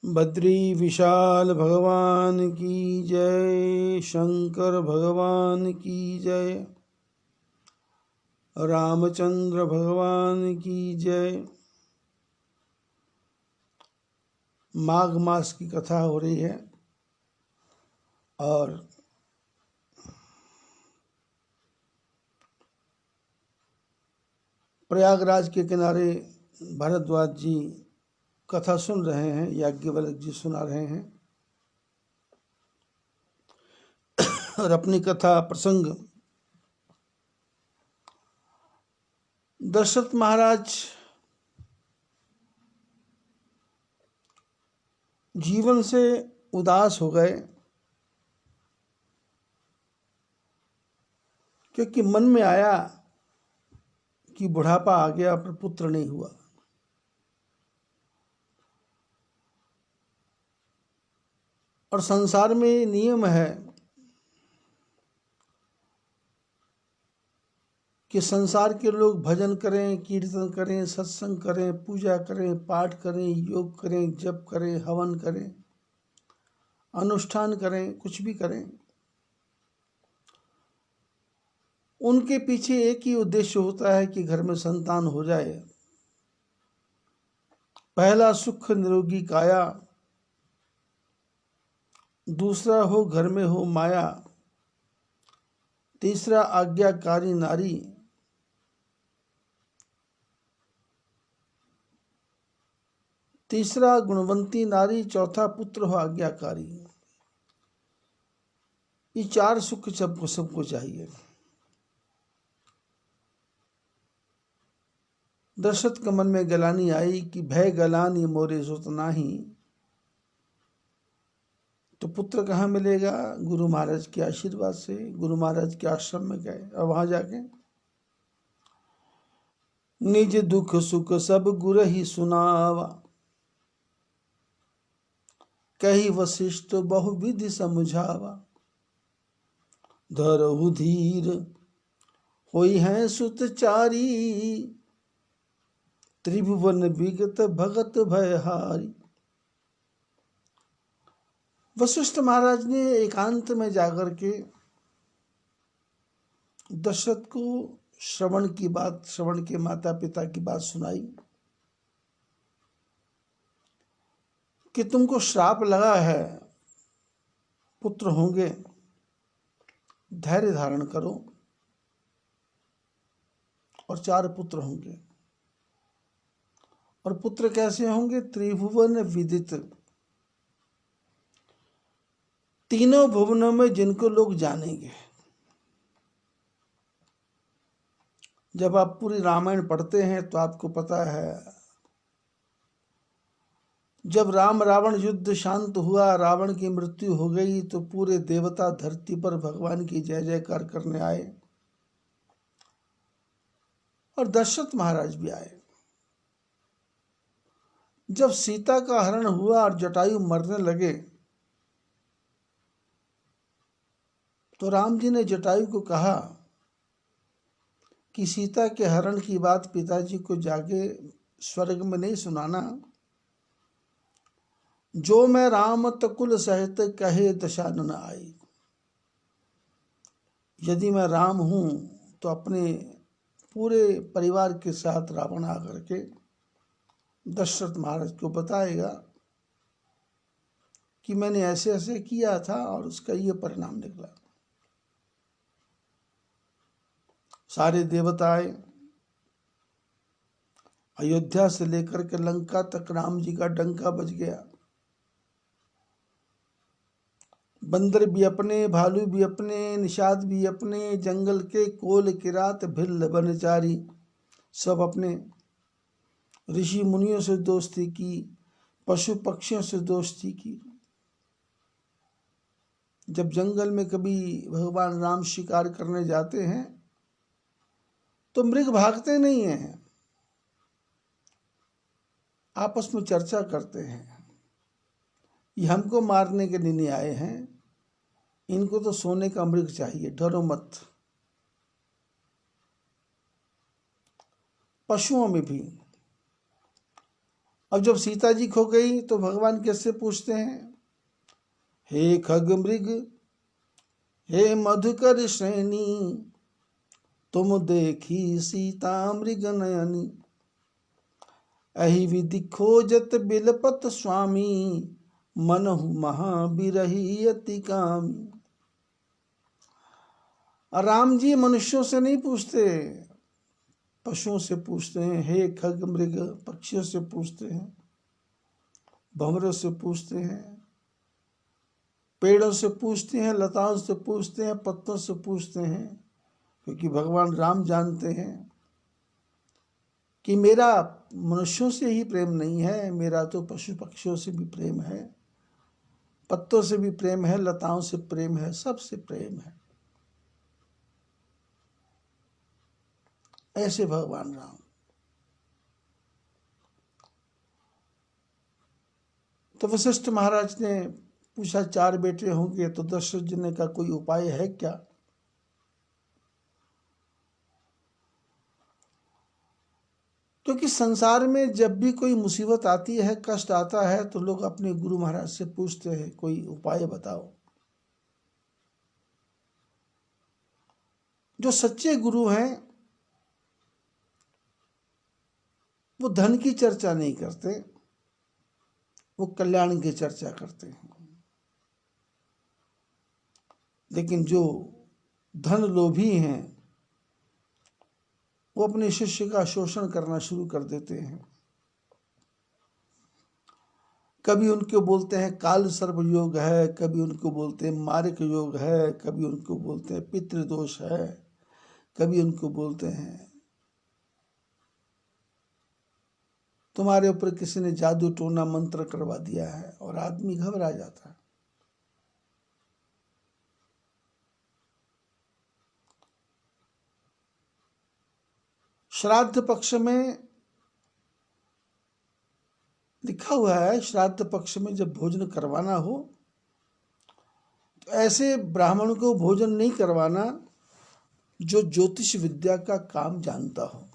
बद्री विशाल भगवान की जय। शंकर भगवान की जय। रामचंद्र भगवान की जय। माघ मास की कथा हो रही है और प्रयागराज के किनारे भारद्वाज जी कथा सुन रहे हैं, याज्ञवल्क्य जी सुना रहे हैं और अपनी कथा प्रसंग दशरथ महाराज जीवन से उदास हो गए क्योंकि मन में आया कि बुढ़ापा आ गया पर पुत्र नहीं हुआ। और संसार में नियम है कि संसार के लोग भजन करें, कीर्तन करें, सत्संग करें, पूजा करें, पाठ करें, योग करें, जप करें, हवन करें, अनुष्ठान करें, कुछ भी करें, उनके पीछे एक ही उद्देश्य होता है कि घर में संतान हो जाए। पहला सुख निरोगी काया, दूसरा हो घर में हो माया, तीसरा आज्ञाकारी नारी, तीसरा गुणवंती नारी, चौथा पुत्र हो आज्ञाकारी। ये चार सुख सबको चाहिए। दशरथ के मन में गलानी आई कि भय गलानी मोरे सुत नाही, तो पुत्र कहाँ मिलेगा? गुरु महाराज के आशीर्वाद से गुरु महाराज के आश्रम में गए और वहां जाके निज दुख सुख सब गुर ही सुनावा, कही वशिष्ठ बहुविधि समझावा, धरहु धीर होई है सुत चारी, त्रिभुवन विगत भगत भयहारी। वशिष्ठ महाराज ने एकांत में जाकर के दशरथ को श्रवण के माता पिता की बात सुनाई कि तुमको श्राप लगा है, पुत्र होंगे, धैर्य धारण करो और 4 पुत्र होंगे। और पुत्र कैसे होंगे? त्रिभुवन विदित, तीनों भुवनों में जिनको लोग जानेंगे। जब आप पूरी रामायण पढ़ते हैं तो आपको पता है, जब राम रावण युद्ध शांत हुआ, रावण की मृत्यु हो गई, तो पूरे देवता धरती पर भगवान की जय जयकार करने आए और दशरथ महाराज भी आए। जब सीता का हरण हुआ और जटायु मरने लगे तो राम जी ने जटायु को कहा कि सीता के हरण की बात पिताजी को जाके स्वर्ग में नहीं सुनाना, जो मैं राम तकुल सहित कहे दशानन आई। यदि मैं राम हूं तो अपने पूरे परिवार के साथ रावण आकर के दशरथ महाराज को बताएगा कि मैंने ऐसे ऐसे किया था और उसका ये परिणाम निकला। सारे देवता आए, अयोध्या से लेकर के लंका तक राम जी का डंका बज गया। बंदर भी अपने, भालू भी अपने, निषाद भी अपने, जंगल के कोल किरात भिल्ल बनचारी सब अपने। ऋषि मुनियों से दोस्ती की, पशु पक्षियों से दोस्ती की। जब जंगल में कभी भगवान राम शिकार करने जाते हैं तो मृग भागते नहीं हैं, आपस में चर्चा करते हैं, ये हमको मारने के लिए नहीं आए हैं, इनको तो सोने का मृग चाहिए, डरो मत। पशुओं में भी अब जब सीता जी खो गई तो भगवान कैसे पूछते हैं, हे खग मृग हे मधुकर श्रेणी, तुम देखी सीता मृग नयनी, अहि विधि खोजत बिलपत स्वामी, मनहु महाबिरही अति कामी। राम जी मनुष्यों से नहीं पूछते, पशुओं से पूछते हैं। हे खग मृग, पक्षियों से पूछते हैं, भंवरों से पूछते हैं, पेड़ों से पूछते हैं, लताओं से पूछते हैं, पत्तों से पूछते हैं, क्योंकि भगवान राम जानते हैं कि मेरा मनुष्यों से ही प्रेम नहीं है, मेरा तो पशु पक्षियों से भी प्रेम है, पत्तों से भी प्रेम है, लताओं से प्रेम है, सबसे प्रेम है। ऐसे भगवान राम। तो वशिष्ठ महाराज ने पूछा, 4 बेटे होंगे तो दशरथ जी ने कहा, कोई उपाय है क्या? क्योंकि संसार में जब भी कोई मुसीबत आती है, कष्ट आता है, तो लोग अपने गुरु महाराज से पूछते हैं, कोई उपाय बताओ। जो सच्चे गुरु हैं वो धन की चर्चा नहीं करते, वो कल्याण की चर्चा करते हैं। लेकिन जो धन लोभी हैं वो अपने शिष्य का शोषण करना शुरू कर देते हैं। कभी उनको बोलते हैं काल सर्प योग है, कभी उनको बोलते हैं मारिक योग है, कभी उनको बोलते हैं पितृदोष है, कभी उनको बोलते हैं तुम्हारे ऊपर किसी ने जादू टोना मंत्र करवा दिया है, और आदमी घबरा जाता है। श्राद्ध पक्ष में लिखा हुआ है, श्राद्ध पक्ष में जब भोजन करवाना हो तो ऐसे ब्राह्मण को भोजन नहीं करवाना जो ज्योतिष विद्या का काम जानता हो,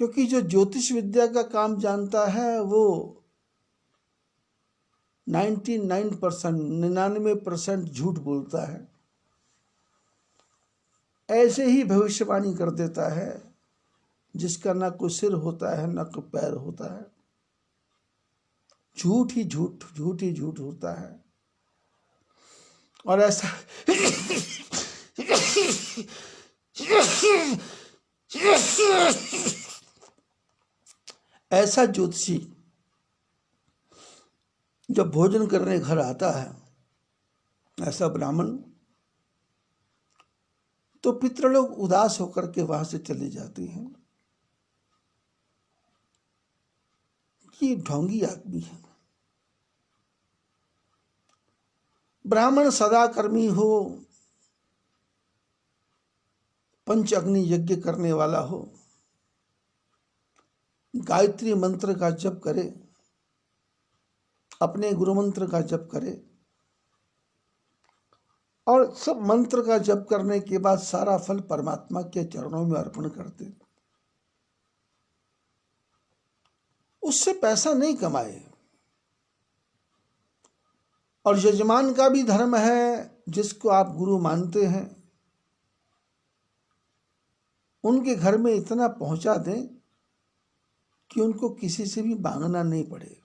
क्योंकि जो ज्योतिष विद्या का काम जानता है वो 99% झूठ बोलता है। ऐसे ही भविष्यवाणी कर देता है जिसका ना कोई सिर होता है ना कोई पैर होता है। झूठ ही झूठ, झूठ ही झूठ होता है। और ऐसा ऐसा ज्योतिषी जब भोजन करने घर आता है, ऐसा ब्राह्मण, तो पितृ लोग उदास होकर के वहां से चले जाते हैं कि ढोंगी आदमी है। ब्राह्मण सदा कर्मी हो, पंच अग्नि यज्ञ करने वाला हो, गायत्री मंत्र का जप करे, अपने गुरु मंत्र का जप करे, और सब मंत्र का जप करने के बाद सारा फल परमात्मा के चरणों में अर्पण करते, उससे पैसा नहीं कमाए। और यजमान का भी धर्म है, जिसको आप गुरु मानते हैं उनके घर में इतना पहुंचा दें कि उनको किसी से भी मांगना नहीं पड़े।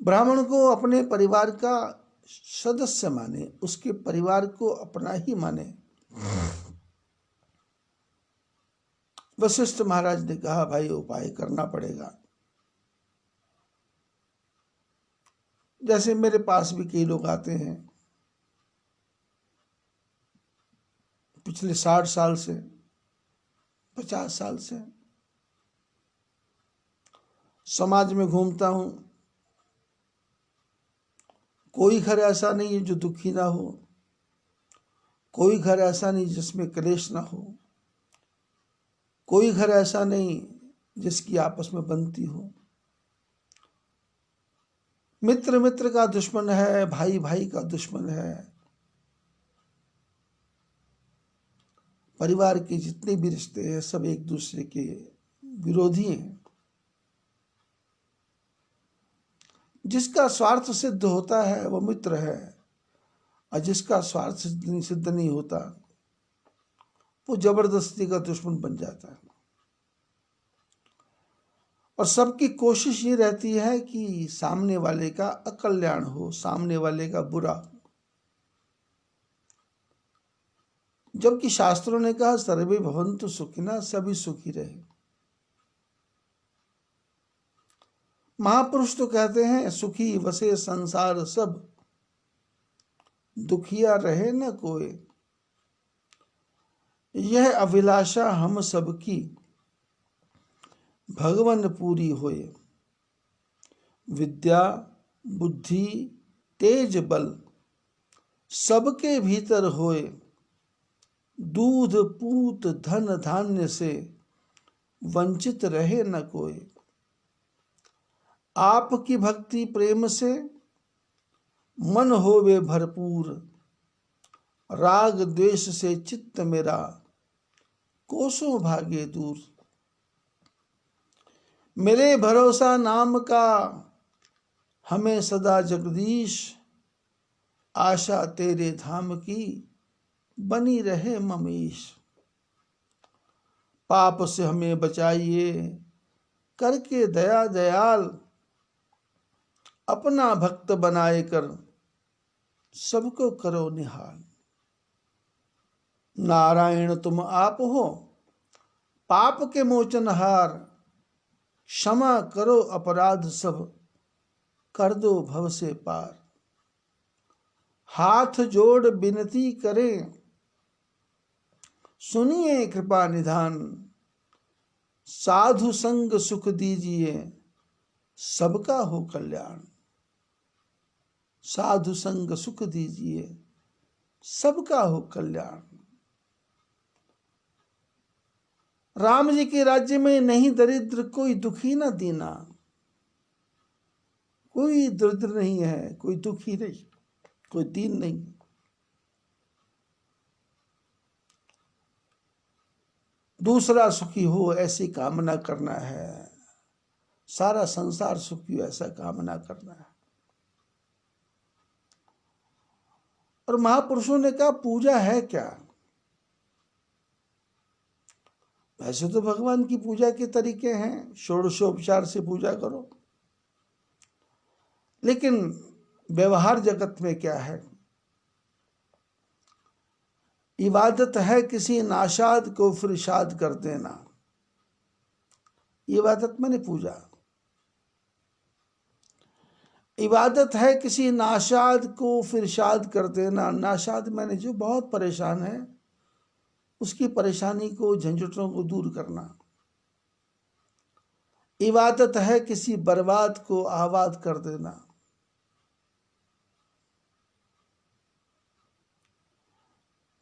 ब्राह्मण को अपने परिवार का सदस्य माने, उसके परिवार को अपना ही माने। वशिष्ठ महाराज ने कहा, भाई उपाय करना पड़ेगा। जैसे मेरे पास भी कई लोग आते हैं, पिछले 60 साल से, 50 साल से समाज में घूमता हूं, कोई घर ऐसा नहीं है जो दुखी ना हो, कोई घर ऐसा नहीं जिसमें क्लेश ना हो, कोई घर ऐसा नहीं जिसकी आपस में बनती हो। मित्र मित्र का दुश्मन है, भाई भाई का दुश्मन है, परिवार के जितने भी रिश्ते हैं सब एक दूसरे के विरोधी हैं। जिसका स्वार्थ सिद्ध होता है वो मित्र है, और जिसका स्वार्थ सिद्ध नहीं होता वो जबरदस्ती का दुश्मन बन जाता है। और सबकी कोशिश ये रहती है कि सामने वाले का अकल्याण हो, सामने वाले का बुरा। जबकि शास्त्रों ने कहा सर्वे भवन्तु सुखिनः, सभी सुखी रहे। महापुरुष तो कहते हैं सुखी वसे संसार सब, दुखिया रहे न कोई। यह अभिलाषा हम सबकी, भगवन पूरी होए। विद्या बुद्धि तेज बल, सबके भीतर होए। दूध पूत धन धान्य से, वंचित रहे न कोई। आपकी भक्ति प्रेम से, मन होवे भरपूर। राग द्वेष से चित्त मेरा, कोसों भागे दूर। मिले भरोसा नाम का, हमें सदा जगदीश। आशा तेरे धाम की, बनी रहे ममीश। पाप से हमें बचाइए, करके दया दयाल। अपना भक्त बनाए कर, सबको करो निहाल। नारायण तुम आप हो, पाप के मोचनहार। क्षमा करो अपराध सब, कर दो भव से पार। हाथ जोड़ विनती करें, सुनिए कृपा निधान। साधु संग सुख दीजिए, सबका हो कल्याण। साधु संग सुख दीजिए, सबका हो कल्याण। राम जी के राज्य में नहीं दरिद्र कोई दुखी न दीना। कोई दरिद्र नहीं है, कोई दुखी नहीं, कोई दीन नहीं। दूसरा सुखी हो ऐसी कामना करना है, सारा संसार सुखी हो ऐसा कामना करना है। और महापुरुषों ने कहा पूजा है क्या? वैसे तो भगवान की पूजा के तरीके हैं, षोडशोपचार से पूजा करो, लेकिन व्यवहार जगत में क्या है? इबादत है किसी नाशाद को फिर शाद कर देना। इबादत मैंने पूजा। इबादत है किसी नाशाद को फिर शाद कर देना। नाशाद मैंने जो बहुत परेशान है, उसकी परेशानी को, झंझटों को दूर करना। इबादत है किसी बर्बाद को आबाद कर देना।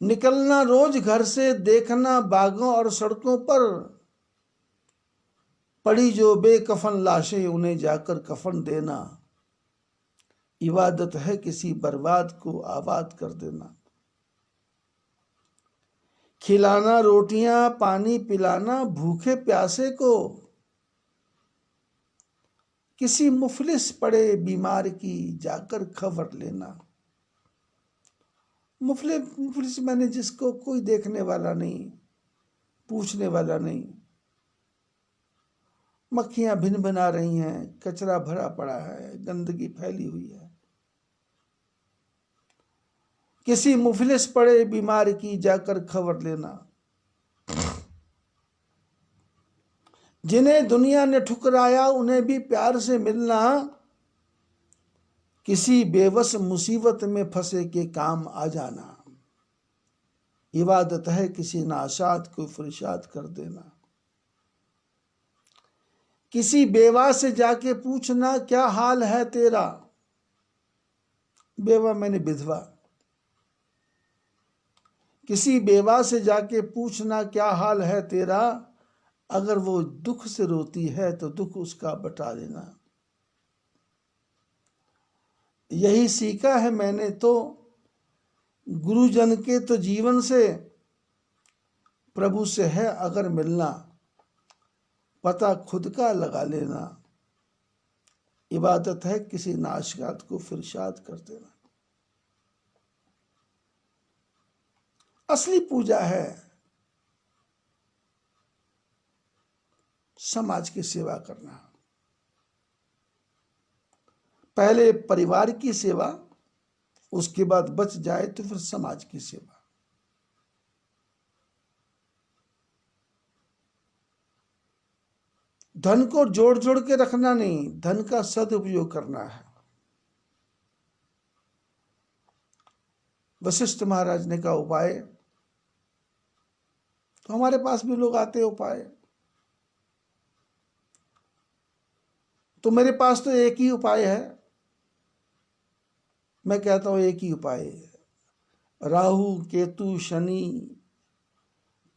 निकलना रोज घर से, देखना बागों और सड़कों पर पड़ी जो बेकफन लाशें, उन्हें जाकर कफन देना। इबादत है किसी बर्बाद को आबाद कर देना। खिलाना रोटियां पानी पिलाना भूखे प्यासे को। किसी मुफलिस पड़े बीमार की जाकर खबर लेना। मुफलिस मैंने जिसको कोई देखने वाला नहीं, पूछने वाला नहीं। मक्खियां भिन बना रही हैं, कचरा भरा पड़ा है, गंदगी फैली हुई है। किसी मुफलिस पड़े बीमार की जाकर खबर लेना। जिन्हें दुनिया ने ठुकराया उन्हें भी प्यार से मिलना। किसी बेबस मुसीबत में फंसे के काम आ जाना। इबादत है किसी नाशाद को फरिशाद कर देना। किसी बेवा से जाके पूछना क्या हाल है तेरा। बेवा मैंने विधवा। किसी बेवा से जाके पूछना क्या हाल है तेरा। अगर वो दुख से रोती है तो दुख उसका बता देना। यही सीखा है मैंने तो गुरुजन के तो जीवन से। प्रभु से है अगर मिलना, पता खुद का लगा लेना। इबादत है किसी नाशगात को फिर शाद कर देना। असली पूजा है समाज की सेवा करना। पहले परिवार की सेवा, उसके बाद बच जाए तो फिर समाज की सेवा। धन को जोड़ जोड़ के रखना नहीं, धन का सदुपयोग करना है। वशिष्ठ महाराज ने कहा उपाय, तो हमारे पास भी लोग आते हैं उपाय। तो मेरे पास तो एक ही उपाय है। मैं कहता हूं एक ही उपाय है। राहु केतु शनि,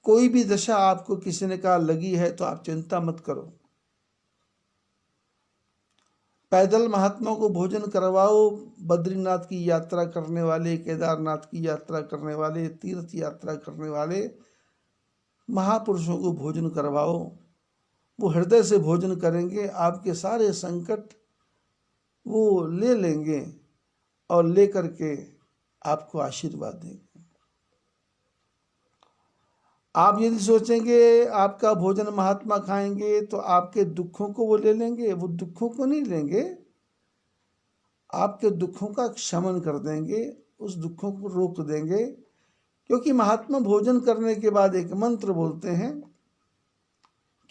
कोई भी दशा आपको किसी ने कहा लगी है तो आप चिंता मत करो। पैदल महात्मा को भोजन करवाओ। बद्रीनाथ की यात्रा करने वाले, केदारनाथ की यात्रा करने वाले, तीर्थ यात्रा करने वाले महापुरुषों को भोजन करवाओ। वो हृदय से भोजन करेंगे, आपके सारे संकट वो ले लेंगे और ले करके आपको आशीर्वाद देंगे। आप यदि सोचेंगे आपका भोजन महात्मा खाएंगे तो आपके दुखों को वो ले लेंगे, वो दुखों को नहीं लेंगे, आपके दुखों का क्षमन कर देंगे, उस दुखों को रोक देंगे। क्योंकि महात्मा भोजन करने के बाद एक मंत्र बोलते हैं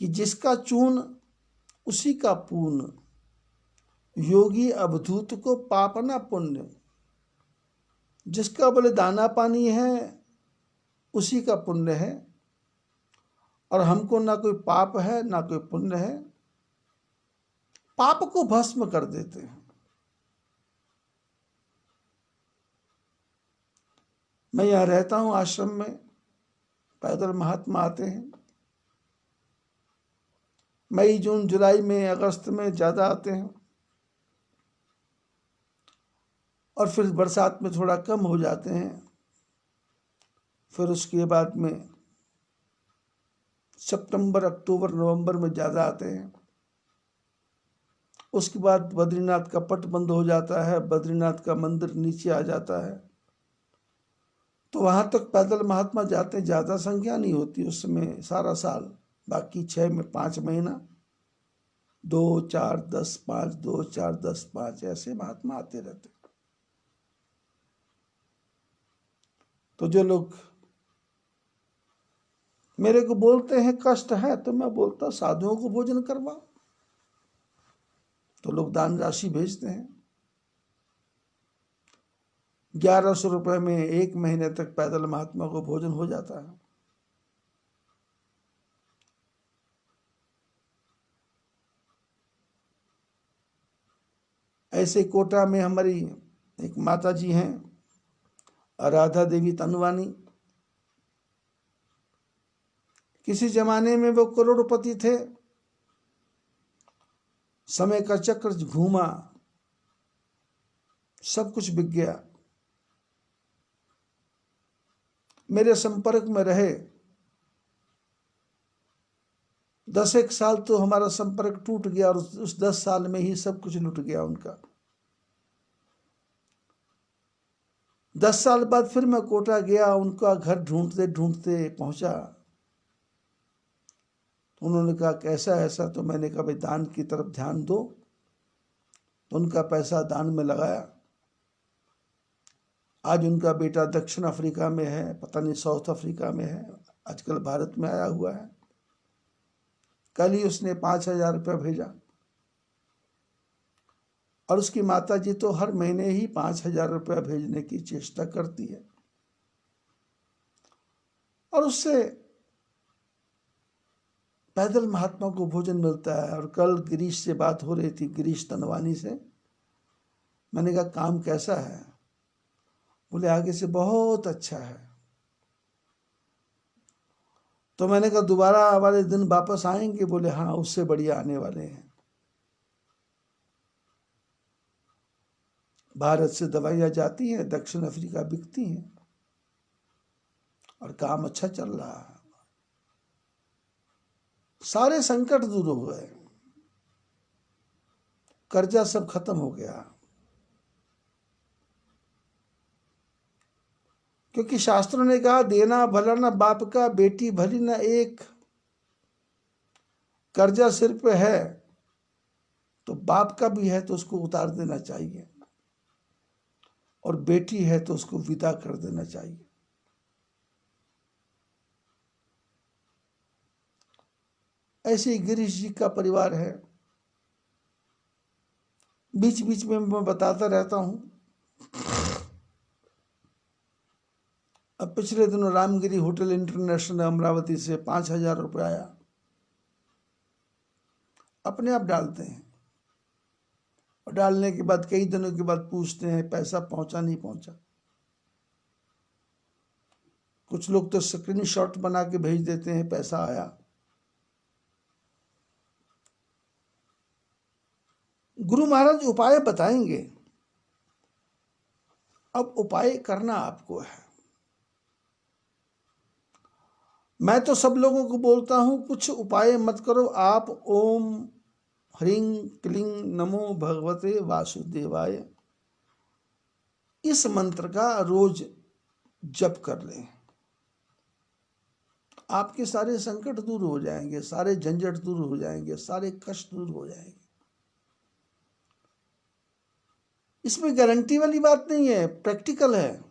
कि जिसका चून उसी का पूर्ण, योगी अवधूत को पाप ना पुण्य। जिसका बोले दाना पानी है उसी का पुण्य है, और हमको ना कोई पाप है ना कोई पुण्य है। पाप को भस्म कर देते हैं। मैं यहां रहता हूं आश्रम में, पैदल महात्मा आते हैं। मई जून जुलाई में अगस्त में ज्यादा आते हैं, और फिर बरसात में थोड़ा कम हो जाते हैं। फिर उसके बाद में सितंबर अक्टूबर नवंबर में ज़्यादा आते हैं। उसके बाद बद्रीनाथ का पट बंद हो जाता है, बद्रीनाथ का मंदिर नीचे आ जाता है, तो वहां तक पैदल महात्मा जाते हैं। ज़्यादा संख्या नहीं होती उस समय सारा साल, बाकी 6 में 5 महीना 2 4 10 5 2 4 10 5 ऐसे महात्मा आते रहते। तो जो लोग मेरे को बोलते हैं कष्ट है, तो मैं बोलता साधुओं को भोजन करवा। तो लोग दान राशि भेजते हैं। 1100 रुपए में 1 महीने तक पैदल महात्मा को भोजन हो जाता है। ऐसे कोटा में हमारी एक माता जी हैं, राधा देवी तनवानी। किसी जमाने में वो करोड़पति थे। समय का चक्र घूमा, सब कुछ बिक गया। मेरे संपर्क में रहे 10 साल, तो हमारा संपर्क टूट गया, और उस 10 साल में ही सब कुछ लुट गया उनका। 10 साल बाद फिर मैं कोटा गया, उनका घर ढूंढते ढूंढते पहुंचा। उन्होंने कहा कैसा ऐसा, तो मैंने कहा भाई दान की तरफ ध्यान दो। तो उनका पैसा दान में लगाया। आज उनका बेटा दक्षिण अफ्रीका में है, पता नहीं साउथ अफ्रीका में है, आजकल भारत में आया हुआ है। कल ही उसने 5,000 रुपया भेजा, और उसकी माता जी तो हर महीने ही 5,000 रुपया भेजने की चेष्टा करती है, और उससे पैदल महात्मा को भोजन मिलता है। और कल गिरीश से बात हो रही थी, गिरीश तनवानी से। मैंने कहा काम कैसा है? बोले आगे से बहुत अच्छा है। तो मैंने कहा दोबारा वाले दिन वापस आएंगे? बोले हाँ, उससे बढ़िया आने वाले हैं। भारत से दवाइयां जाती हैं, दक्षिण अफ्रीका बिकती हैं, और काम अच्छा चल रहा है। सारे संकट दूर हो गए, कर्जा सब खत्म हो गया। क्योंकि शास्त्रों ने कहा, देना भला ना बाप का, बेटी भली ना एक। कर्जा सिर पे है तो बाप का भी है तो उसको उतार देना चाहिए, और बेटी है तो उसको विदा कर देना चाहिए। ऐसे ही गिरीश जी का परिवार है। बीच बीच में मैं बताता रहता हूं। अब पिछले दिनों रामगिरी होटल इंटरनेशनल अमरावती से 5,000 रुपये आया। अपने आप डालते हैं, और डालने के बाद कई दिनों के बाद पूछते हैं पैसा पहुंचा नहीं पहुंचा। कुछ लोग तो स्क्रीनशॉट बना के भेज देते हैं पैसा आया। गुरु महाराज उपाय बताएंगे, अब उपाय करना आपको है। मैं तो सब लोगों को बोलता हूं कुछ उपाय मत करो, आप ओम ह्रीं क्लीं नमो भगवते वासुदेवाय इस मंत्र का रोज जप कर लें। आपके सारे संकट दूर हो जाएंगे, सारे झंझट दूर हो जाएंगे, सारे कष्ट दूर हो जाएंगे। इसमें गारंटी वाली बात नहीं है, प्रैक्टिकल है,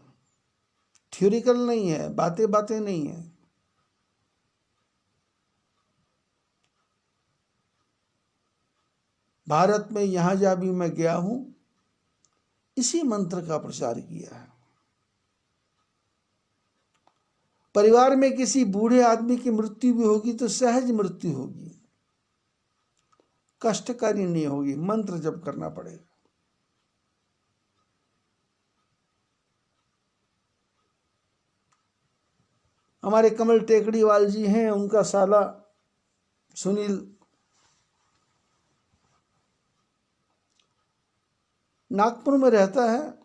थ्योरिकल नहीं है, बातें बातें नहीं है। भारत में यहां जहां भी मैं गया हूं इसी मंत्र का प्रचार किया है। परिवार में किसी बूढ़े आदमी की मृत्यु भी होगी तो सहज मृत्यु होगी, कष्टकारी नहीं होगी, मंत्र जप करना पड़ेगा। हमारे कमल टेकड़ीवाल जी हैं, उनका साला सुनील नागपुर में रहता है।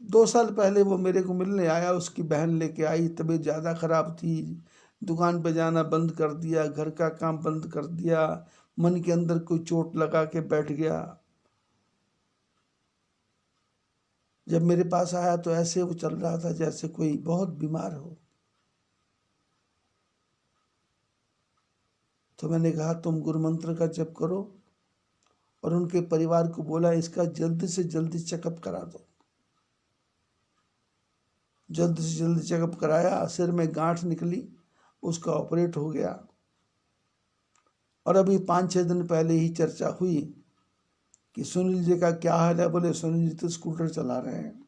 2 साल पहले वो मेरे को मिलने आया, उसकी बहन लेके आई। तबीयत ज़्यादा खराब थी, दुकान पे जाना बंद कर दिया, घर का काम बंद कर दिया, मन के अंदर कोई चोट लगा के बैठ गया। जब मेरे पास आया तो ऐसे वो चल रहा था जैसे कोई बहुत बीमार हो। तो मैंने कहा तुम गुरु मंत्र का जप करो, और उनके परिवार को बोला इसका जल्दी से जल्दी चेकअप करा दो। जल्दी से जल्दी चेकअप कराया, सिर में गांठ निकली, उसका ऑपरेट हो गया। और अभी 5-6 दिन पहले ही चर्चा हुई कि सुनील जी का क्या हाल है। बोले सुनील जी तो स्कूटर चला रहे हैं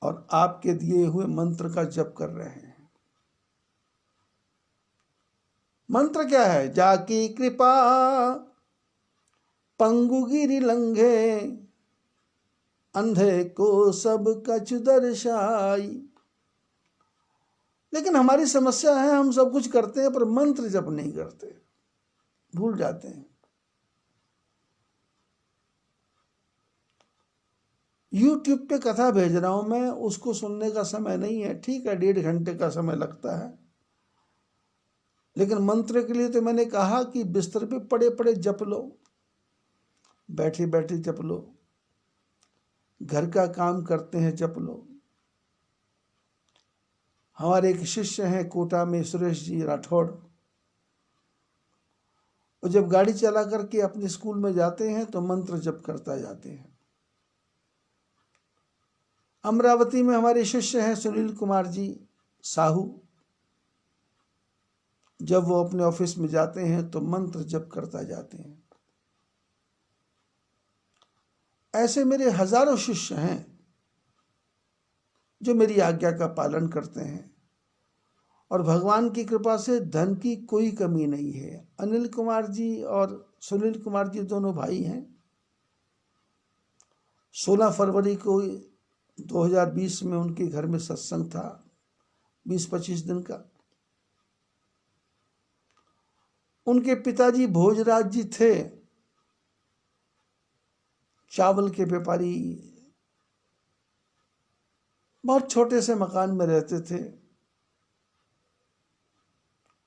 और आपके दिए हुए मंत्र का जप कर रहे हैं। मंत्र क्या है? जाकी कृपा पंगुगिरी लंघे, अंधे को सब कछु दर्शाई। लेकिन हमारी समस्या है, हम सब कुछ करते हैं पर मंत्र जप नहीं करते, भूल जाते हैं। YouTube पे कथा भेज रहा हूं मैं, उसको सुनने का समय नहीं है। ठीक है, 1.5 घंटे का समय लगता है, लेकिन मंत्र के लिए तो मैंने कहा कि बिस्तर पे पड़े पड़े जप लो, बैठे बैठे जप लो, घर का काम करते हैं जप लो। हमारे एक शिष्य हैं कोटा में, सुरेश जी राठौड़, वो जब गाड़ी चला करके अपने स्कूल में जाते हैं तो मंत्र जप करता जाते हैं। अमरावती में हमारे शिष्य हैं सुनील कुमार जी साहू, जब वो अपने ऑफिस में जाते हैं तो मंत्र जप करता जाते हैं। ऐसे मेरे हजारों शिष्य हैं जो मेरी आज्ञा का पालन करते हैं, और भगवान की कृपा से धन की कोई कमी नहीं है। अनिल कुमार जी और सुनील कुमार जी दोनों भाई हैं। 16 फरवरी को 2020 में उनके घर में सत्संग था, 20-25 दिन का। उनके पिताजी भोजराज जी थे, चावल के व्यापारी, बहुत छोटे से मकान में रहते थे।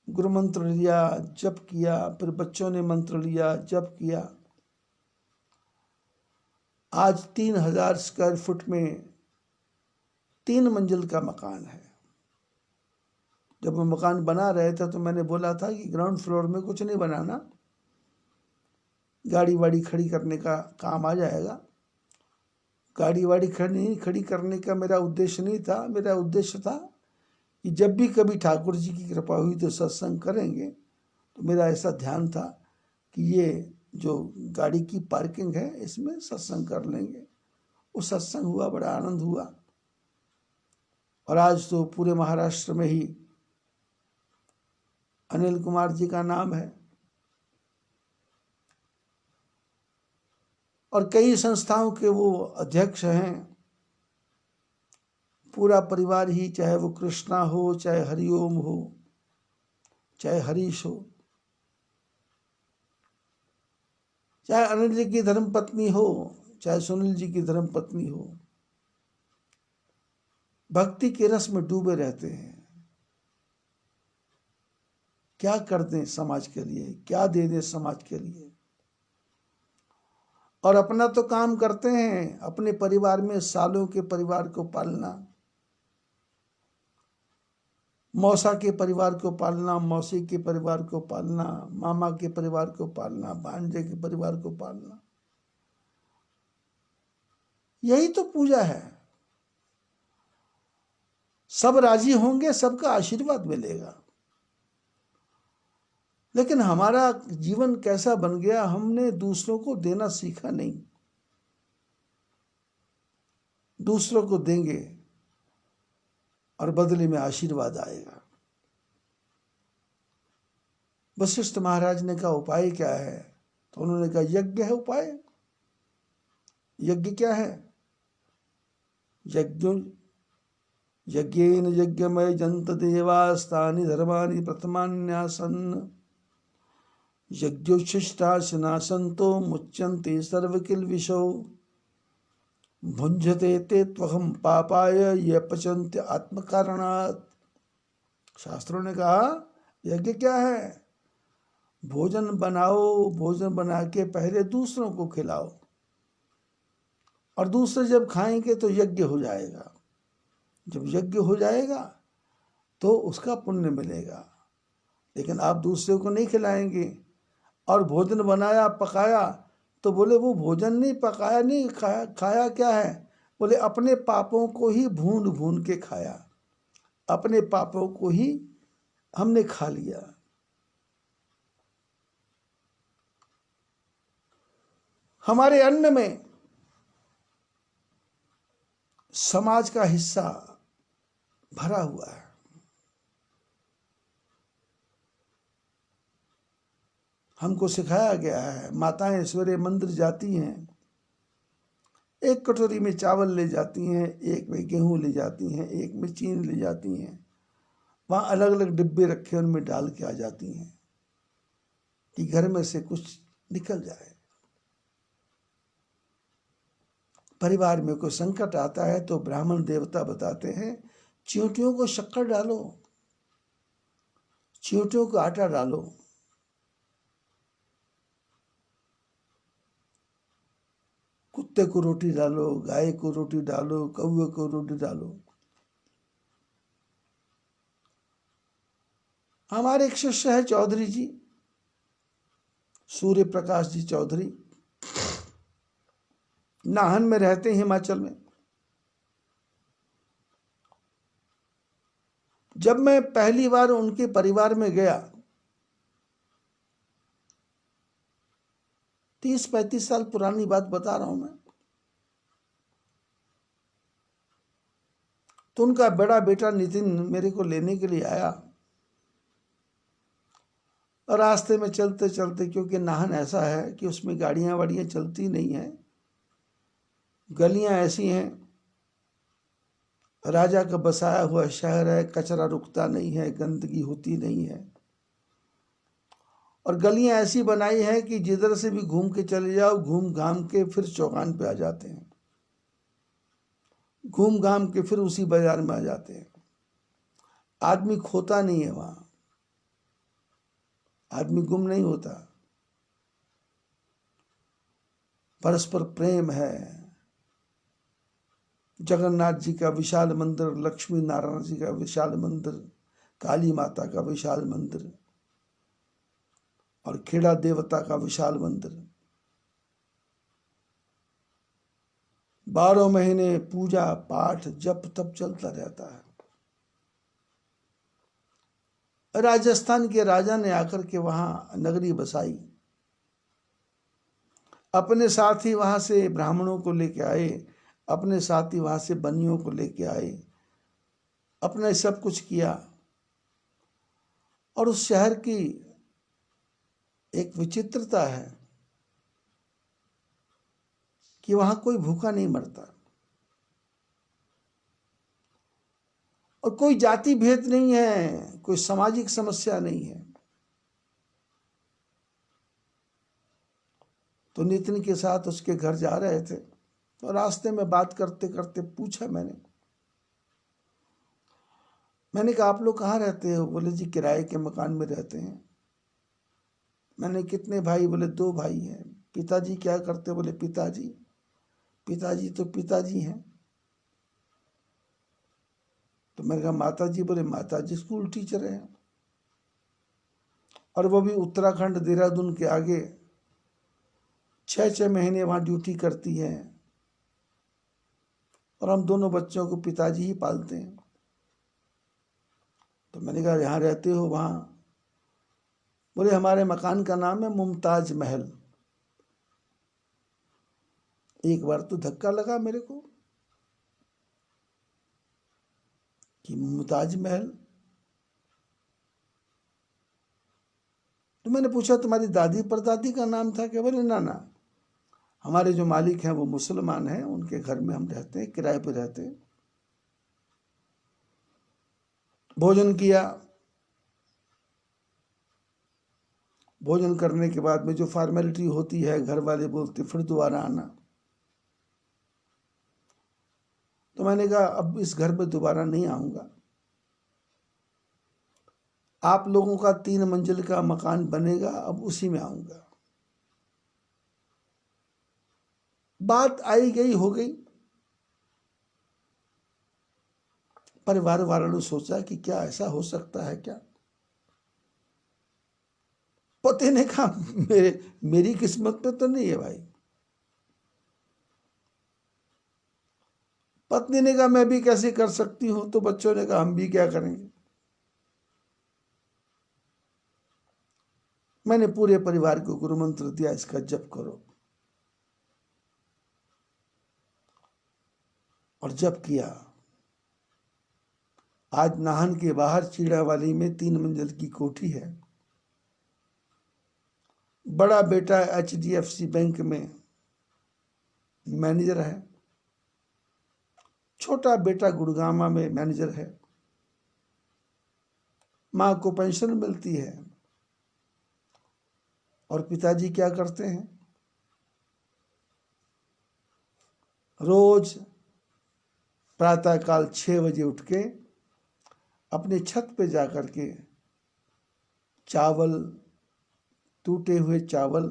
गुरु मंत्र लिया, जप किया, फिर बच्चों ने मंत्र लिया, जप किया। आज 3000 स्क्वायर फुट में 3 मंजिल का मकान है। जब वो मकान बना रहे थे तो मैंने बोला था कि ग्राउंड फ्लोर में कुछ नहीं बनाना, गाड़ी वाड़ी खड़ी करने का काम आ जाएगा। गाड़ी वाड़ी खड़ी करने का मेरा उद्देश्य नहीं था। मेरा उद्देश्य था कि जब भी कभी ठाकुर जी की कृपा हुई तो सत्संग करेंगे। तो मेरा ऐसा ध्यान था कि ये जो गाड़ी की पार्किंग है इसमें सत्संग कर लेंगे। वो सत्संग हुआ, बड़ा आनंद हुआ। और आज तो पूरे महाराष्ट्र में ही अनिल कुमार जी का नाम है और कई संस्थाओं के वो अध्यक्ष हैं। पूरा परिवार ही, चाहे वो कृष्णा हो, चाहे हरिओम हो, चाहे हरीश हो, चाहे अनिल जी की धर्मपत्नी हो, चाहे सुनील जी की धर्मपत्नी हो, भक्ति के रस में डूबे रहते हैं। क्या कर दें समाज के लिए, क्या दे दें समाज के लिए। और अपना तो काम करते हैं, अपने परिवार में सालों के परिवार को पालना, मौसा के परिवार को पालना, मौसी के परिवार को पालना, मामा के परिवार को पालना, भांजे के परिवार को पालना, यही तो पूजा है। सब राजी होंगे, सबका आशीर्वाद मिलेगा। लेकिन हमारा जीवन कैसा बन गया, हमने दूसरों को देना सीखा नहीं। दूसरों को देंगे और बदले में आशीर्वाद आएगा। वशिष्ठ महाराज ने कहा उपाय क्या है? तो उन्होंने कहा यज्ञ है उपाय। यज्ञ क्या है? यज्ञेन यज्ञमय जंत देवास्तानि धर्मानि प्रथमान्यासन् यज्ञोच्छिष्टाशनासन्तो मुच्यन्ते सर्वकिल्बिषौ भुञ्जते ते त्वहं पापाय ये पचन्ते आत्मकारणात्। शास्त्रों ने कहा यज्ञ क्या है? भोजन बनाओ, भोजन बना के पहले दूसरों को खिलाओ और दूसरे जब खाएंगे तो यज्ञ हो जाएगा। जब यज्ञ हो जाएगा तो उसका पुण्य मिलेगा। लेकिन आप दूसरे को नहीं खिलाएंगे और भोजन बनाया, पकाया, तो बोले वो भोजन नहीं पकाया, नहीं खाया। खाया क्या है? बोले अपने पापों को ही भून भून के खाया, अपने पापों को ही हमने खा लिया। हमारे अन्न में समाज का हिस्सा भरा हुआ है। हमको सिखाया गया है, माताएं सवेरे मंदिर जाती हैं, एक कटोरी में चावल ले जाती हैं, एक में गेहूं ले जाती हैं, एक में चीनी ले जाती हैं। वहाँ अलग अलग डिब्बे रखे, उनमें डाल के आ जाती हैं कि घर में से कुछ निकल जाए। परिवार में कोई संकट आता है तो ब्राह्मण देवता बताते हैं चींटियों को शक्कर डालो, चींटियों को आटा डालो। कुत्ते को रोटी डालो, गाय को रोटी डालो, कौवे को रोटी डालो। हमारे एक शिष्य है चौधरी जी, सूर्य प्रकाश जी चौधरी, नाहन में रहते हैं, हिमाचल में। जब मैं पहली बार उनके परिवार में गया, 30-35 साल पुरानी बात बता रहा हूं मैं, तो उनका बड़ा बेटा नितिन मेरे को लेने के लिए आया। और रास्ते में चलते चलते, क्योंकि नाहन ऐसा है कि उसमें गाड़ियां वाड़ियां चलती नहीं हैं, गलियां ऐसी हैं, राजा का बसाया हुआ शहर है, कचरा रुकता नहीं है, गंदगी होती नहीं है। और गलियां ऐसी बनाई है कि जिधर से भी घूम के चले जाओ, घूम घाम के फिर चौगान पे आ जाते हैं, घूम घाम के फिर उसी बाजार में आ जाते हैं। आदमी खोता नहीं है वहां। आदमी गुम नहीं होता। परस्पर प्रेम है। जगन्नाथ जी का विशाल मंदिर, लक्ष्मी नारायण जी का विशाल मंदिर, काली माता का विशाल मंदिर और खेड़ा देवता का विशाल मंदिर, 12 महीने पूजा पाठ जप तप चलता रहता है। राजस्थान के राजा ने आकर के वहां नगरी बसाई, अपने साथ ही वहां से ब्राह्मणों को लेके आए, अपने साथ ही वहां से बनियों को लेके आए, अपने सब कुछ किया। और उस शहर की एक विचित्रता है कि वहां कोई भूखा नहीं मरता और कोई जाति भेद नहीं है, कोई सामाजिक समस्या नहीं है। तो नितिन के साथ उसके घर जा रहे थे, तो रास्ते में बात करते करते पूछा मैंने कहा आप लोग कहाँ रहते हो? बोले जी किराए के मकान में रहते हैं। मैंने कितने भाई? बोले 2 भाई हैं। पिताजी क्या करते? बोले पिताजी तो पिताजी हैं। तो मैंने कहा माताजी? बोले माताजी स्कूल टीचर हैं, और वो भी उत्तराखंड देहरादून के आगे 6 महीने वहां ड्यूटी करती है, और हम दोनों बच्चों को पिताजी ही पालते हैं। तो मैंने कहा यहाँ रहते हो वहाँ? बोले हमारे मकान का नाम है मुमताज महल। एक बार तो धक्का लगा मेरे को कि मुमताज महल। तो मैंने पूछा तुम्हारी दादी परदादी का नाम था क्या? बोले ना, हमारे जो मालिक हैं वो मुसलमान हैं, उनके घर में हम रहते हैं, किराए पर रहते हैं। भोजन किया, भोजन करने के बाद में जो फॉर्मेलिटी होती है, घर वाले बोलते फिर दोबारा आना। तो मैंने कहा अब इस घर में दोबारा नहीं आऊंगा। आप लोगों का 3 मंजिल का मकान बनेगा, अब उसी में आऊंगा। बात आई गई हो गई। परिवार वालों ने सोचा कि क्या ऐसा हो सकता है क्या? पति ने कहा मेरी किस्मत में तो नहीं है भाई। पत्नी ने कहा मैं भी कैसे कर सकती हूं? तो बच्चों ने कहा हम भी क्या करेंगे। मैंने पूरे परिवार को गुरु मंत्र दिया, इसका जप करो, और जप किया। आज नाहन के बाहर चीड़ावाली में 3 मंजिल की कोठी है। बड़ा बेटा HDFC बैंक में मैनेजर है, छोटा बेटा गुड़गामा में मैनेजर है। मां को पेंशन मिलती है, और पिताजी क्या करते हैं? रोज प्रातःकाल 6 बजे उठ के अपने छत पे जाकर के चावल, टूटे हुए चावल,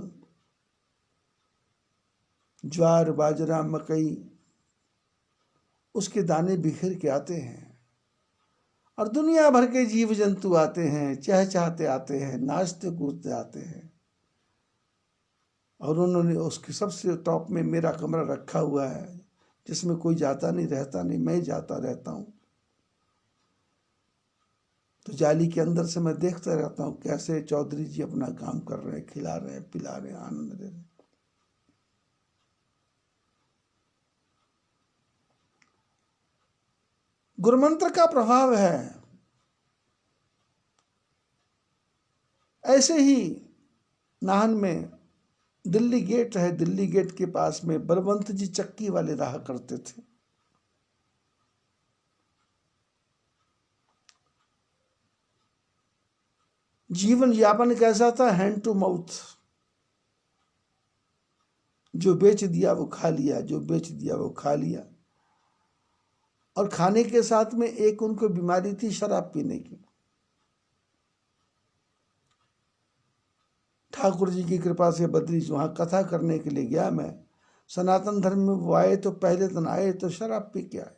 ज्वार बाजरा मकई, उसके दाने बिखेर के आते हैं। और दुनिया भर के जीव जंतु आते हैं, चहचहाते आते हैं, नाचते कूदते आते हैं। और उन्होंने उसके सबसे टॉप में मेरा कमरा रखा हुआ है, जिसमें कोई जाता नहीं रहता नहीं, मैं जाता रहता हूँ। तो जाली के अंदर से मैं देखता रहता हूँ कैसे चौधरी जी अपना काम कर रहे हैं, खिला रहे हैं, पिला रहे हैं, आनंद ले रहे हैं। गुरुमंत्र का प्रभाव है। ऐसे ही नाहन में दिल्ली गेट है, दिल्ली गेट के पास में बलवंत जी चक्की वाले रहा करते थे। जीवन यापन कैसा था? Hand to mouth. जो बेच दिया वो खा लिया, जो बेच दिया वो खा लिया। और खाने के साथ में एक उनको बीमारी थी शराब पीने की। ठाकुर जी की कृपा से बद्री वहाँ कथा करने के लिए गया मैं। सनातन धर्म में वो आए तो पहले दिन आए तो शराब पी के आए।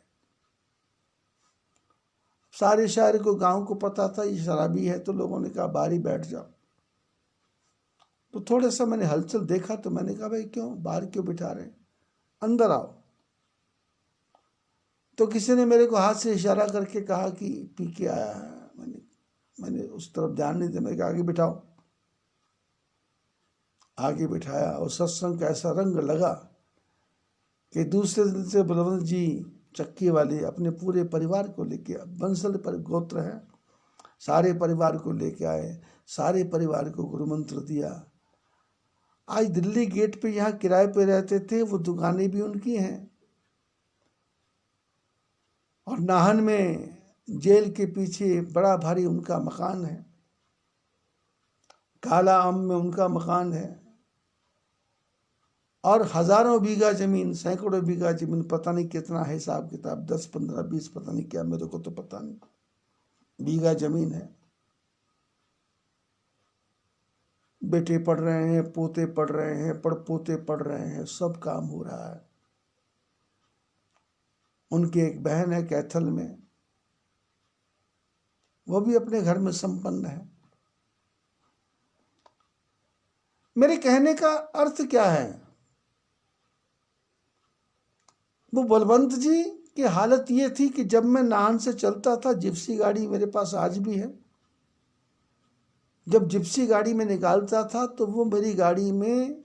सारे शहर को, गांव को पता था ये शराबी है, तो लोगों ने कहा बाहर ही बैठ जाओ। तो थोड़ा सा मैंने हलचल देखा तो मैंने कहा भाई क्यों बाहर क्यों बिठा रहे, अंदर आओ। तो किसी ने मेरे को हाथ से इशारा करके कहा कि पी के आया है। मैंने उस तरफ ध्यान नहीं दिया। मैंने कहा आगे बिठाओ। आगे बिठाया और सत्संग का ऐसा रंग लगा कि दूसरे दिन से बलवंत जी चक्की वाले अपने पूरे परिवार को लेके, बंसल पर गोत्र है, सारे परिवार को लेके आए। सारे परिवार को गुरु मंत्र दिया। आज दिल्ली गेट पे यहाँ किराए पे रहते थे, वो दुकानें भी उनकी हैं। और नाहन में जेल के पीछे बड़ा भारी उनका मकान है। काला आम में उनका मकान है। और हजारों बीघा जमीन, सैकड़ों बीघा जमीन, पता नहीं कितना है हिसाब किताब, 10 15 20 पता नहीं क्या, मेरे को तो पता नहीं, बीघा जमीन है। बेटे पढ़ रहे हैं, पोते पढ़ रहे हैं, पड़पोते पढ़ रहे हैं, सब काम हो रहा है। उनकी एक बहन है कैथल में, वो भी अपने घर में संपन्न है। मेरे कहने का अर्थ क्या है, वो बलवंत जी की हालत ये थी कि जब मैं नाहन से चलता था, जिप्सी गाड़ी मेरे पास आज भी है, जब जिप्सी गाड़ी में निकालता था तो वो मेरी गाड़ी में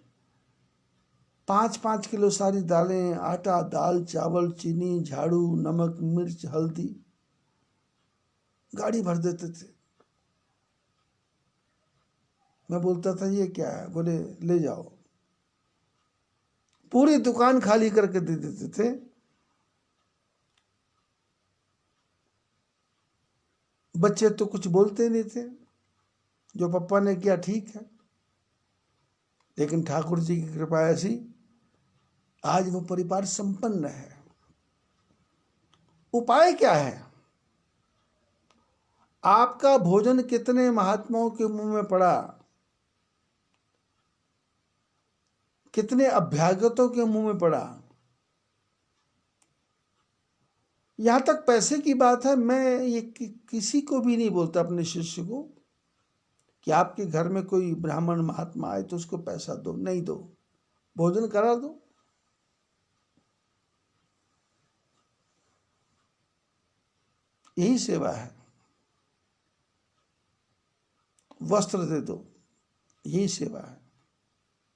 5-5 किलो सारी दालें, आटा, दाल, चावल, चीनी, झाड़ू, नमक, मिर्च, हल्दी गाड़ी भर देते थे। मैं बोलता था ये क्या है, बोले ले जाओ। पूरी दुकान खाली करके दे देते थे। बच्चे तो कुछ बोलते नहीं थे, जो पापा ने किया ठीक है। लेकिन ठाकुर जी की कृपा ऐसी, आज वो परिवार संपन्न है। उपाय क्या है? आपका भोजन कितने महात्माओं के मुंह में पड़ा, कितने अभ्यागतों के मुंह में पड़ा। यहां तक पैसे की बात है, मैं ये किसी को भी नहीं बोलता अपने शिष्य को कि आपके घर में कोई ब्राह्मण महात्मा आए तो उसको पैसा दो, नहीं दो, भोजन करा दो। यही सेवा है। वस्त्र दे दो, यही सेवा है।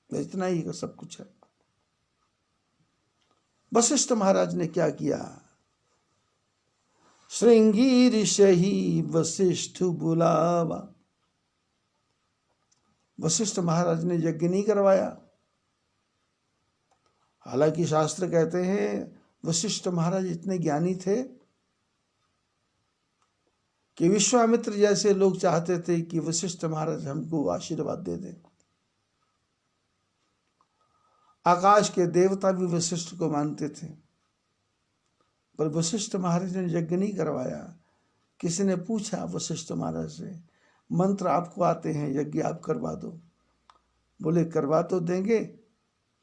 इतना ही का सब कुछ है। वशिष्ठ महाराज ने क्या किया? श्रृंगी ऋषि वशिष्ठ बुलावा। वशिष्ठ महाराज ने यज्ञ नहीं करवाया। हालांकि शास्त्र कहते हैं वशिष्ठ महाराज इतने ज्ञानी थे कि विश्वामित्र जैसे लोग चाहते थे कि वशिष्ठ महाराज हमको आशीर्वाद दे दें। आकाश के देवता भी वशिष्ठ को मानते थे, पर वशिष्ठ महाराज ने यज्ञ नहीं करवाया। किसी ने पूछा वशिष्ठ महाराज से, मंत्र आपको आते हैं, यज्ञ आप करवा दो। बोले करवा तो देंगे,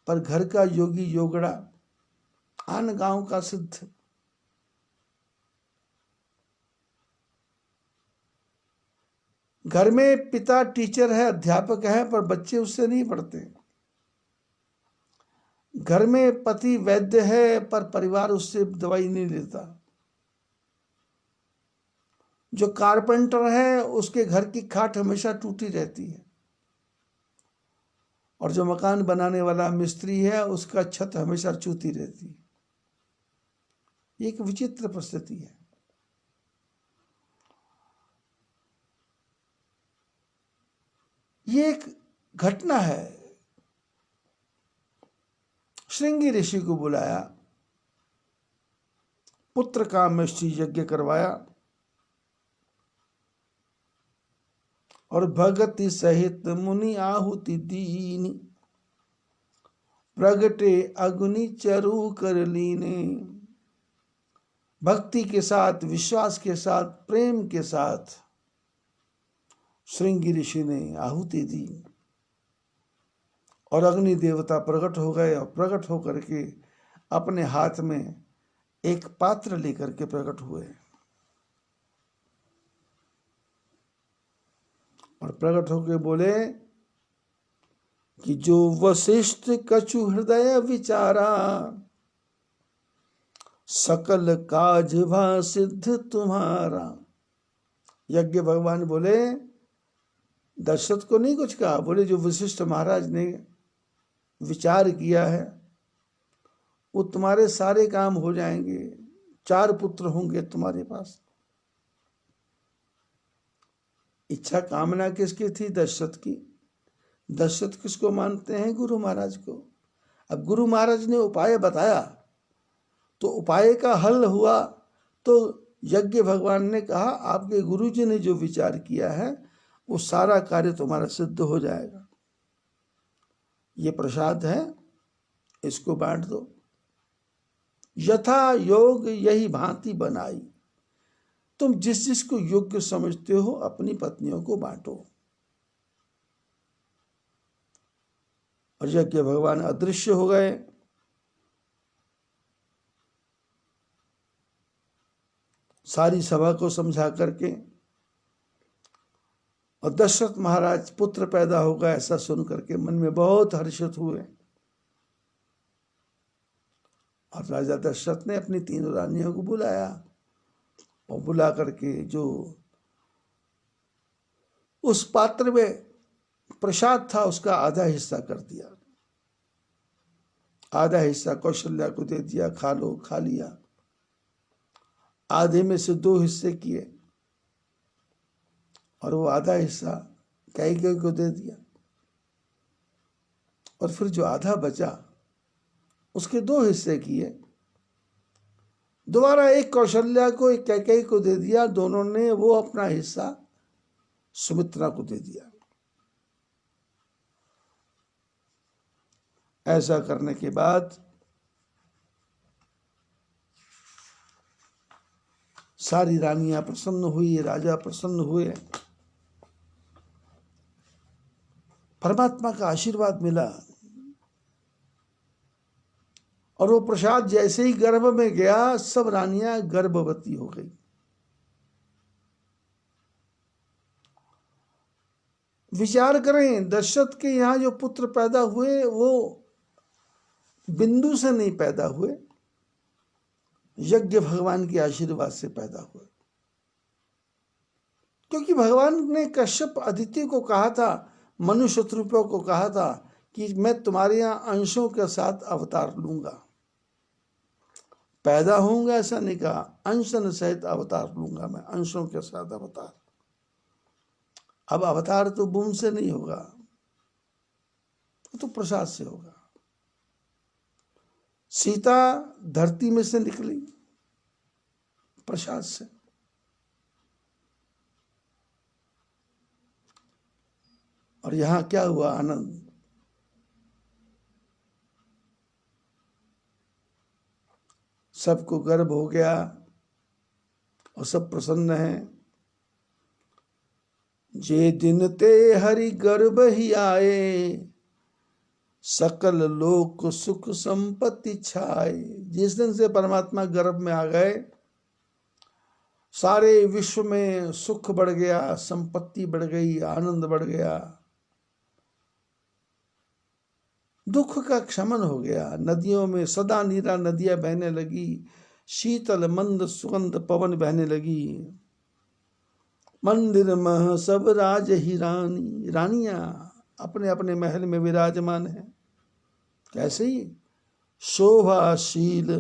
पर घर का योगी योगड़ा, आन गांव का सिद्ध। घर में पिता टीचर है, अध्यापक है, पर बच्चे उससे नहीं पढ़ते। घर में पति वैद्य है, पर परिवार उससे दवाई नहीं लेता। जो कारपेंटर है उसके घर की खाट हमेशा टूटी रहती है, और जो मकान बनाने वाला मिस्त्री है उसका छत हमेशा चूती रहती है। ये एक विचित्र परिस्थिति है। ये एक घटना है। श्रृंगी ऋषि को बुलाया, पुत्र का मिष्टि यज्ञ करवाया, और भगति सहित मुनि आहुति दीनी, प्रगटे अग्नि चरु कर लीने। भक्ति के साथ, विश्वास के साथ, प्रेम के साथ श्रृंगी ऋषि ने आहुति दी। और अग्नि देवता प्रकट हो गए और प्रकट होकर के अपने हाथ में एक पात्र लेकर के प्रकट हुए और प्रकट होकर बोले कि जो वशिष्ठ कछु हृदय विचारा, सकल काज भा सिद्ध तुम्हारा। यज्ञ भगवान बोले, दशरथ को नहीं कुछ कहा, बोले जो वशिष्ठ महाराज ने विचार किया है वो तुम्हारे सारे काम हो जाएंगे, 4 पुत्र होंगे तुम्हारे पास। इच्छा कामना किसकी थी? दशरथ की। दशरथ किसको मानते हैं? गुरु महाराज को। अब गुरु महाराज ने उपाय बताया तो उपाय का हल हुआ, तो यज्ञ भगवान ने कहा आपके गुरु जी ने जो विचार किया है वो सारा कार्य तुम्हारा सिद्ध हो जाएगा। ये प्रसाद है, इसको बांट दो। यथा योग यही भांति बनाई। तुम जिस जिसको योग्य समझते हो अपनी पत्नियों को बांटो। और यज्ञ भगवान अदृश्य हो गए। सारी सभा को समझा करके, और दशरथ महाराज पुत्र पैदा होगा ऐसा सुन करके मन में बहुत हर्षित हुए। और राजा दशरथ ने अपनी 3 रानियों को बुलाया और बुला करके जो उस पात्र में प्रसाद था उसका आधा हिस्सा कर दिया। आधा हिस्सा कौशल्या को दे दिया, खा लो, खा लिया। आधे में से 2 हिस्से किए और वो आधा हिस्सा कैकेयी को दे दिया। और फिर जो आधा बचा उसके 2 हिस्से किए, दोबारा एक कौशल्या को, एक कैकेयी को दे दिया। दोनों ने वो अपना हिस्सा सुमित्रा को दे दिया। ऐसा करने के बाद सारी रानियां प्रसन्न हुई, राजा प्रसन्न हुए। परमात्मा का आशीर्वाद मिला और वो प्रसाद जैसे ही गर्भ में गया सब रानियां गर्भवती हो गई। विचार करें, दशरथ के यहाँ जो पुत्र पैदा हुए वो बिंदु से नहीं पैदा हुए, यज्ञ भगवान के आशीर्वाद से पैदा हुए। क्योंकि भगवान ने कश्यप अदिति को कहा था, मनुष्य रूपों को कहा था कि मैं तुम्हारे यहाँ अंशों के साथ अवतार लूंगा। पैदा होऊंगा ऐसा नहीं कहा, अंशन सहित अवतार लूंगा मैं, अंशों के साथ अवतार। अब अवतार तो बूंद से नहीं होगा, तो प्रसाद से होगा। सीता धरती में से निकली प्रसाद से। और यहां क्या हुआ? आनंद। सबको गर्व हो गया और सब प्रसन्न हैं। जे दिन ते हरि गर्भ ही आए, सकल लोक सुख संपत्ति छाए। जिस दिन से परमात्मा गर्भ में आ गए, सारे विश्व में सुख बढ़ गया, संपत्ति बढ़ गई, आनंद बढ़ गया, दुख का क्षमन हो गया। नदियों में सदा नीरा नदियां बहने लगी, शीतल मंद सुगंध पवन बहने लगी। मंदिर मह सब राज ही रानी, रानियां अपने अपने महल में विराजमान है। कैसे ही? शोभाशील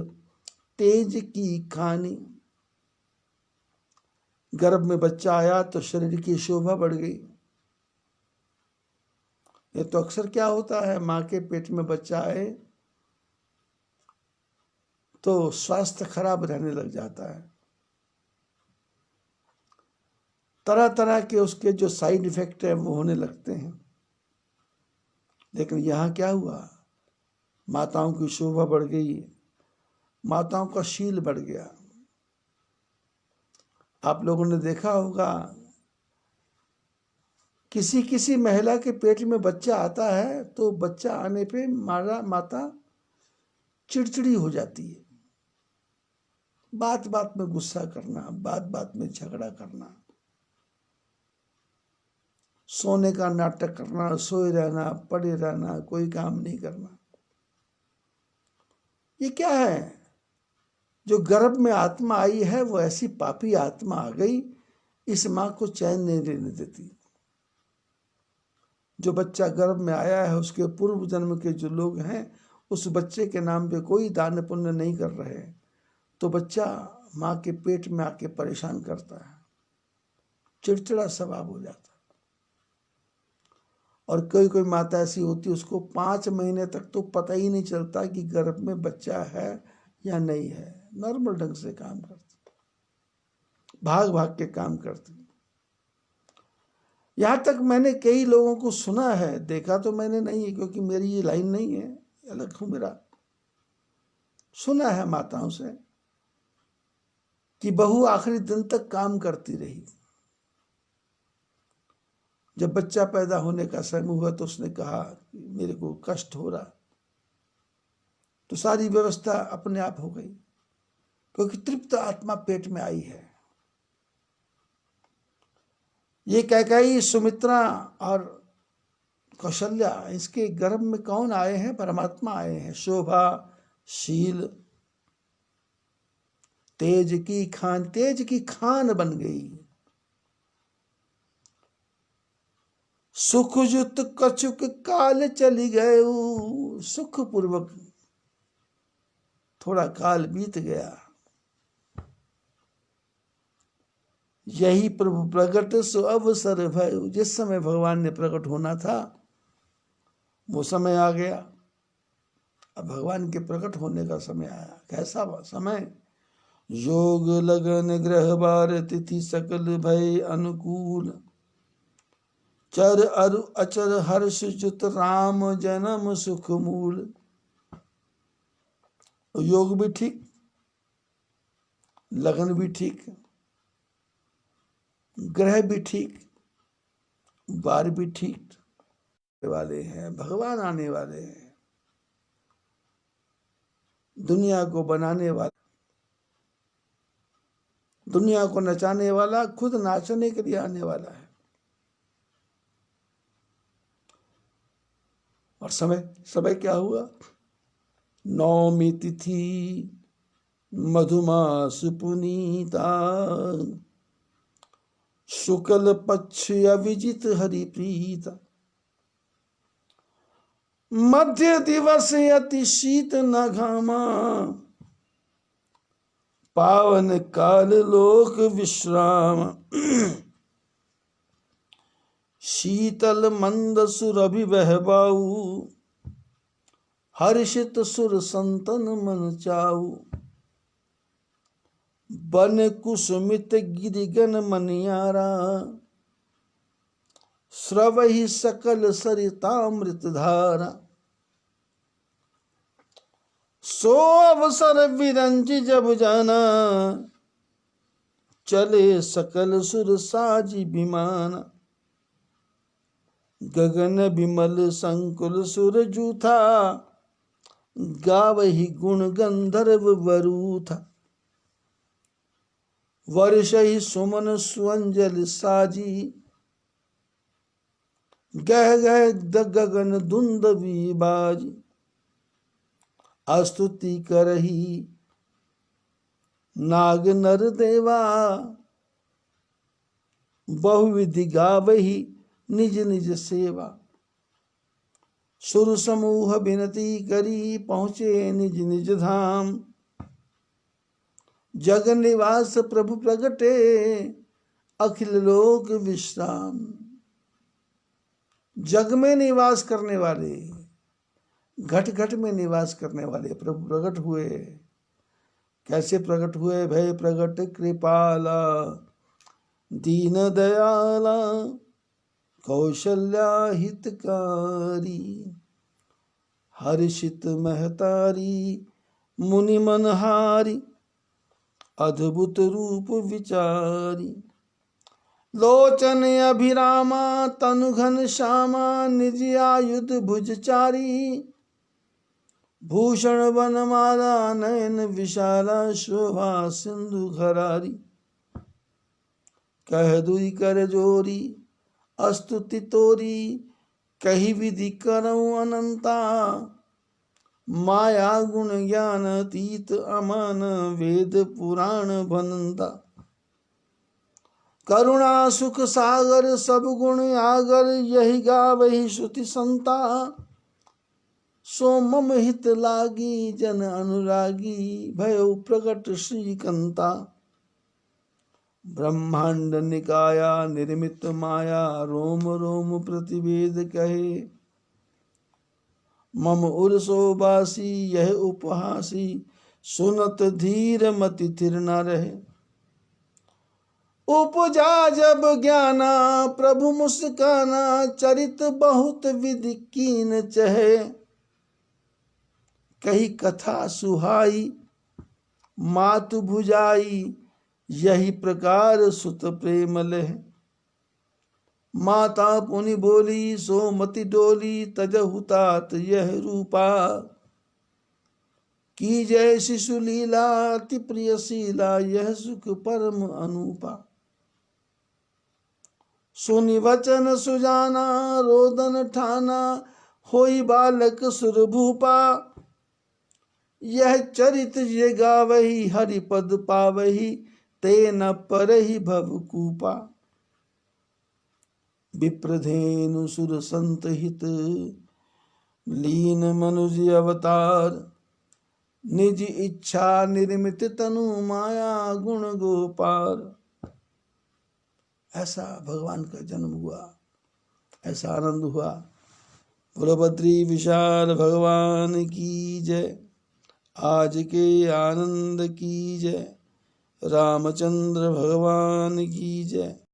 तेज की खानी। गर्भ में बच्चा आया तो शरीर की शोभा बढ़ गई। ये तो अक्सर क्या होता है, माँ के पेट में बच्चा आए तो स्वास्थ्य खराब रहने लग जाता है। तरह तरह के उसके जो साइड इफेक्ट है वो होने लगते हैं। लेकिन यहाँ क्या हुआ? माताओं की शोभा बढ़ गई, माताओं का शील बढ़ गया। आप लोगों ने देखा होगा किसी किसी महिला के पेट में बच्चा आता है तो बच्चा आने पे माता चिड़चिड़ी हो जाती है, बात बात में गुस्सा करना, बात बात में झगड़ा करना, सोने का नाटक करना, सोए रहना, पड़े रहना, कोई काम नहीं करना। ये क्या है? जो गर्भ में आत्मा आई है वो ऐसी पापी आत्मा आ गई, इस माँ को चैन नहीं लेने देती। जो बच्चा गर्भ में आया है उसके पूर्व जन्म के जो लोग हैं उस बच्चे के नाम पे कोई दान पुण्य नहीं कर रहे, तो बच्चा माँ के पेट में आके परेशान करता है, चिड़चिड़ा स्वभाव हो जाता है। और कोई कोई माता ऐसी होती है उसको 5 महीने तक तो पता ही नहीं चलता कि गर्भ में बच्चा है या नहीं है, नॉर्मल ढंग से काम करती, भाग भाग के काम करती। यहाँ तक मैंने कई लोगों को सुना है, देखा तो मैंने नहीं है क्योंकि मेरी ये लाइन नहीं है, अलग हूँ मेरा। सुना है माताओं से कि बहू आखिरी दिन तक काम करती रही, जब बच्चा पैदा होने का समय हुआ तो उसने कहा कि मेरे को कष्ट हो रहा, तो सारी व्यवस्था अपने आप हो गई क्योंकि तृप्त आत्मा पेट में आई है। ये कैकेयी, सुमित्रा और कौशल्या, इसके गर्भ में कौन आए हैं? परमात्मा आए हैं। शोभा, शील, तेज की खान बन गई। सुख जुत कछुक काल चली गए, सुख पूर्वक थोड़ा काल बीत गया। यही प्रभु प्रकट सो अवसर भयो, जिस समय भगवान ने प्रकट होना था वो समय आ गया। अब भगवान के प्रकट होने का समय आया। कैसा समय? योग लगन ग्रह बार तिथि सकल भय अनुकूल, चर अरु अचर हर्ष जुत राम जन्म सुख मूल। योग भी ठीक, लगन भी ठीक, ग्रह भी ठीक, बार भी ठीक वाले हैं। भगवान आने वाले हैं, दुनिया को बनाने वाला, दुनिया को नचाने वाला, खुद नाचने के लिए आने वाला है। और समय क्या हुआ? नौमी तिथि मधुमास पुनीता, शुक्ल पक्ष अविजित हरिप्रीता। मध्य दिवस अति शीत न घामा, पावन काल लोक विश्राम। शीतल मंद सुर अभिबहबाऊ, हर्षित सुर संतन मन चाऊ। बन कुसुमित गिरिगन मनियारा, स्रवहि सकल सरितामृत धारा। सो अवसर विरंज जब जाना, चले सकल सुर साजी विमान। गगन बिमल संकुल सुर जूथा, गावहि गुण गंधर्व वरूथा। वर्षहि सुमन सुअंजल साजी, गह गह गगन दुंदवी बाजी। स्तुति करही नाग नर देवा, बहुविधि गावही निज निज सेवा। सुर समूह विनती करी, पहुँचे निज निज धाम। जग निवास प्रभु प्रगटे, अखिल लोक विश्राम। जग में निवास करने वाले, घट घट में निवास करने वाले प्रभु प्रकट हुए। कैसे प्रकट हुए? भय प्रकट कृपाला, दीन दयाला, कौशल्या हितकारी। हर्षित महतारी, मुनि मनहारी, अद्भुत रूप विचारी। लोचन अभिरामा तनु घन श्यामा निज आयुध भुजचारी भूषण वनमाला नयन विशाला शोभा सिंधु खरारी कह दुई कर जोरी अस्तुति तोरी कही विधि करऊं अनंता माया गुण ज्ञान अतीत अमन वेद पुराण बनंता करुणा सुख सागर सब गुण आगर यही गावही श्रुति संता सो मम हित लागी जन अनुरागी भयो प्रकट श्रीकंता ब्रह्मांड निकाया निर्मित माया रोम रोम प्रतिवेद कहे मम उर्सोबासी यह उपहासी सुनत धीर मति थिर न रहे उपजा जब ज्ञाना प्रभु मुस्काना चरित बहुत विधि कीन चहे कही कथा सुहाई मातु भुजाई यही प्रकार सुत प्रेम लह माता पुनि बोली सो मति डोली तजहु तात यह रूपा की जय शिशु लीला अति प्रिय शीला यह सुख परम अनूपा सुनि वचन सुजाना रोदन ठाना होई बालक सुरभूपा यह चरित ये गावही हरिपद पावही ते न परहि भवकूपा विप्रधेनु सुर संत हित लीन मनुज अवतार निज इच्छा निर्मित तनु माया गुण गोपार ऐसा भगवान का जन्म हुआ, ऐसा आनंद हुआ। बोलो बद्री विशाल भगवान की जय। आज के आनंद की जय। रामचंद्र भगवान की जय।